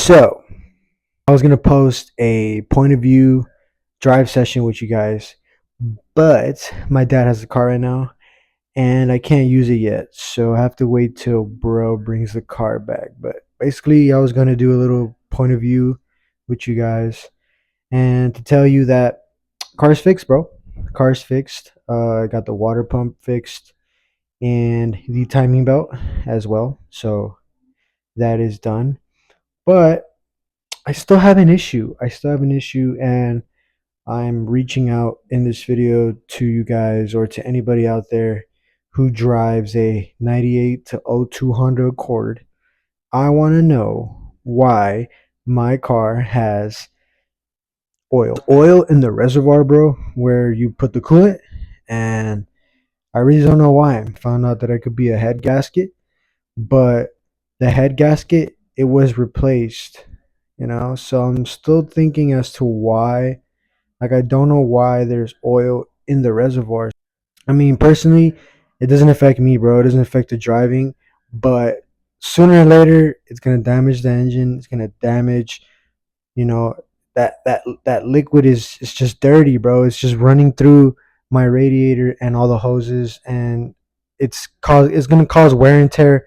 So, I was going to post a point of view drive session with you guys, but my dad has a car right now and I can't use it yet. So, I have to wait till bro brings the car back. But basically, I was going to do a little point of view with you guys and to tell you that car's fixed, bro. Car's fixed. I got the water pump fixed and the timing belt as well. So, that is done. But I still have an issue. And I'm reaching out in this video to you guys or to anybody out there who drives a 98 to 02 Honda Accord. I want to know why my car has oil in the reservoir, bro, where you put the coolant. And I really don't know why. I found out that it could be a head gasket, but the head gasket, it was replaced, so I'm still thinking as to why. Like, I don't know why there's oil in the reservoir. I mean, personally, it doesn't affect me, bro. It doesn't affect the driving, but sooner or later it's going to damage the engine. It's going to damage, you know that liquid is just dirty, bro. It's just running through my radiator and all the hoses, and it's going to cause wear and tear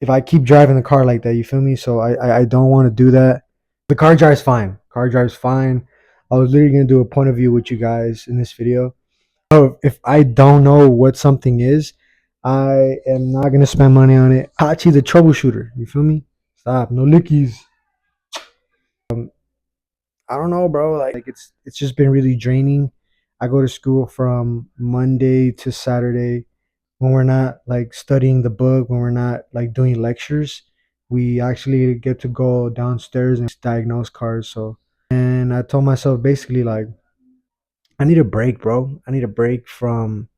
if I keep driving the car like that. You feel me? So I don't want to do that. The car drives fine. Car drives fine. I was literally gonna do a point of view with you guys in this video. So if I don't know what something is, I am not gonna spend money on it. Hachi the troubleshooter. You feel me? Stop. No lickies. I don't know, bro. Like it's just been really draining. I go to school from Monday to Saturday. When we're not like studying the book, when we're not like doing lectures, we actually get to go downstairs and diagnose cars. So, and I told myself basically like I need a break, bro. I need a break from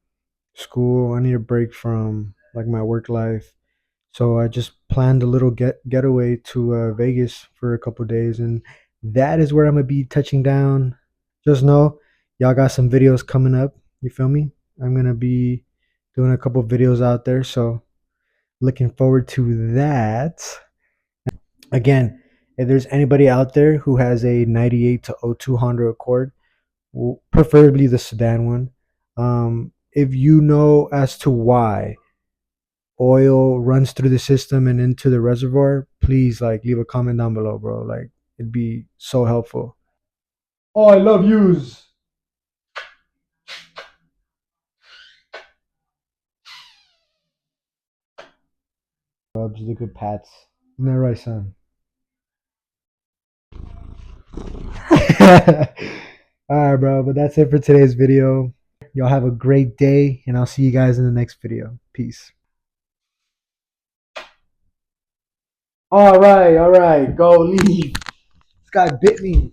school. I need a break from like my work life. So I just planned a little getaway to Vegas for a couple days, and that is where I'm gonna be touching down. Just know, y'all got some videos coming up. You feel me? I'm gonna be doing a couple videos out there, so looking forward to that. Again, if there's anybody out there who has a 98 to 02 Honda Accord, preferably the sedan one, if you know as to why oil runs through the system and into the reservoir, please like leave a comment down below, bro. Like, it'd be so helpful. Oh, I love yous. Rubs, look at Pats. Isn't that right, son? All right, bro. But that's it for today's video. Y'all have a great day, and I'll see you guys in the next video. Peace. All right. Go leave. This guy bit me.